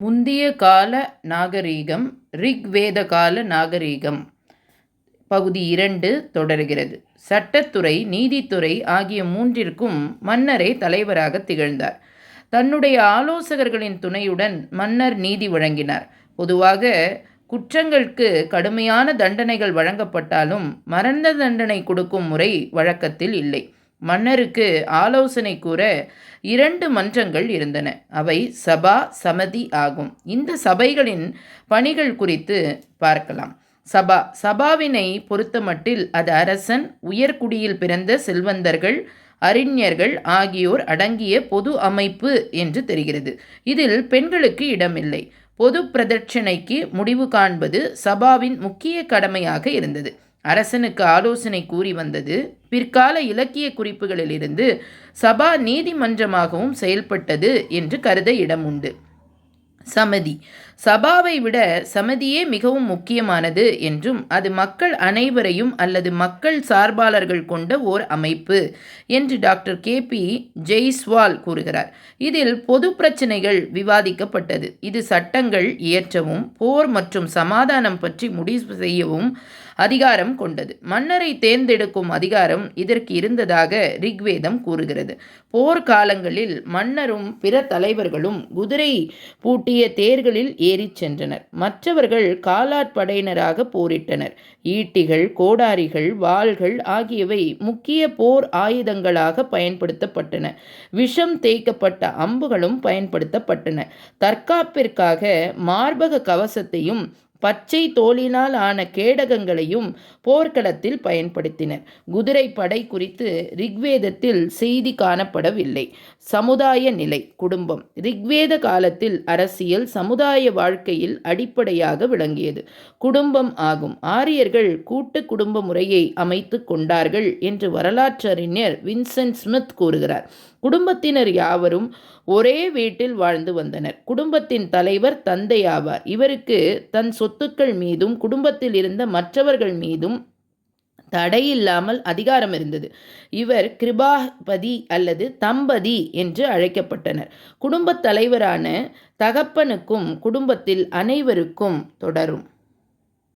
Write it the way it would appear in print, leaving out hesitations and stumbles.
முந்திய கால நாகரீகம் ரிக்வேத கால நாகரீகம் பகுதி 2 தொடர்கிறது. சட்டத்துறை, நீதித்துறை ஆகிய மூன்றிற்கும் மன்னரே தலைவராக திகழ்ந்தார். தன்னுடைய ஆலோசகர்களின் துணையுடன் மன்னர் நீதி வழங்கினார். பொதுவாக குற்றங்களுக்கு கடுமையான தண்டனைகள் வழங்கப்பட்டாலும் மரண தண்டனை கொடுக்கும் முறை வழக்கத்தில் இல்லை. மன்னருக்கு ஆலோசனை கூற 2 மன்றங்கள் இருந்தன. அவை சபா, சமதி ஆகும். இந்த சபைகளின் பணிகள் குறித்து பார்க்கலாம். சபாவினை பொறுத்தமட்டில் அது அரசன், உயர்குடியில் பிறந்த செல்வந்தர்கள், அறிஞர்கள் ஆகியோர் அடங்கிய பொது அமைப்பு என்று தெரிகிறது. இதில் பெண்களுக்கு இடமில்லை. பொது பிரதட்சணைக்கு முடிவு காண்பது சபாவின் முக்கிய கடமையாக இருந்தது. அரசனுக்கு ஆலோசனை கூறி வந்தது. பிற்கால இலக்கிய குறிப்புகளிலிருந்து சபா நீதிமன்றமாகவும் செயல்பட்டது என்று கருத இடம் உண்டு. சமதி சபாவை விட சமதியே மிகவும் முக்கியமானது என்றும் அது மக்கள் அனைவரையும் அல்லது மக்கள் சார்பாளர்கள் கொண்ட ஓர் அமைப்பு என்று டாக்டர் கே.பி. ஜெய்ஸ்வால் கூறுகிறார். இதில் பொது பிரச்சனைகள் விவாதிக்கப்பட்டது. இது சட்டங்கள் இயற்றவும் போர் மற்றும் சமாதானம் பற்றி முடிவு செய்யவும் அதிகாரம் கொண்டது. மன்னரை தேர்ந்தெடுக்கும் அதிகாரம் இதற்கு இருந்ததாக ரிக்வேதம் கூறுகிறது. போர்க்காலங்களில் மன்னரும் பிற தலைவர்களும் குதிரை பூட்டிய தேர்களில் ஏறிச் சென்றனர். மற்றவர்கள் காலாட்படையினராக போரிட்டனர். ஈட்டிகள், கோடாரிகள், வாள்கள் ஆகியவை முக்கிய போர் ஆயுதங்களாக பயன்படுத்தப்பட்டன. விஷம் தேய்க்கப்பட்ட அம்புகளும் பயன்படுத்தப்பட்டன. தற்காப்பிற்காக மார்பக கவசத்தையும் பச்சை தோலினால் ஆன கேடகங்களையும் போர்க்களத்தில் பயன்படுத்தினர். குதிரை படை குறித்து ரிக்வேதத்தில் செய்தி காணப்படவில்லை. சமுதாய நிலை, குடும்பம் ரிக்வேத காலத்தில் அரசியல், சமுதாய வாழ்க்கையில் அடிப்படையாக விளங்கியது குடும்பம் ஆகும். ஆரியர்கள் கூட்டு குடும்ப முறையை அமைத்து கொண்டார்கள் என்று வரலாற்றறிஞர் வின்சென்ட் ஸ்மித் கூறுகிறார். குடும்பத்தினர் யாவரும் ஒரே வீட்டில் வாழ்ந்து வந்தனர். குடும்பத்தின் தலைவர் தந்தை ஆவார். இவருக்கு தன் சொத்துக்கள் மீதும் குடும்பத்தில் இருந்த மற்றவர்கள் மீதும் தடையில்லாமல் அதிகாரம் இருந்தது. இவர் கிருபாபதி அல்லது தம்பதி என்று அழைக்கப்பட்டனர். குடும்பத் தலைவரான தகப்பனுக்கும் குடும்பத்தில் அனைவருக்கும் தொடரும்.